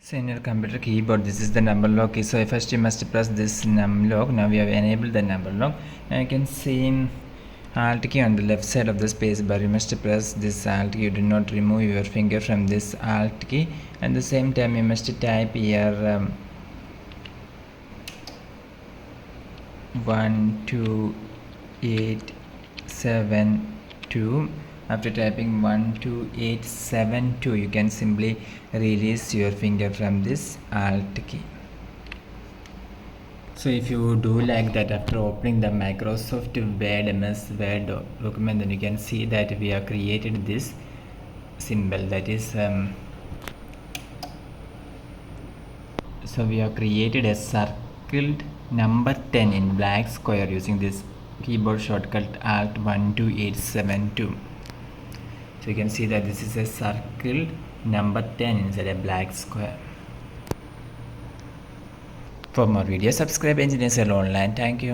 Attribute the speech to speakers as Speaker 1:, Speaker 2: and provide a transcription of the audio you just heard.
Speaker 1: So in your computer keyboard, this is the number lock key. So first you must press this number lock. Now we have enabled the number lock. Now you can see Alt key on the left side of the space bar. You must press this Alt key. You do not remove your finger from this Alt key. At the same time, you must type here 12872. After typing 12872, you can simply release your finger from this Alt key. So if you do like that, after opening the Microsoft Word MS Word document, then you can see that we have created this symbol, that is so we have created a circled number 10 in black square using this keyboard shortcut Alt 12872. So you can see that this is a circled number 10 inside a black square. For more videos, subscribe Engineers Online. Thank you.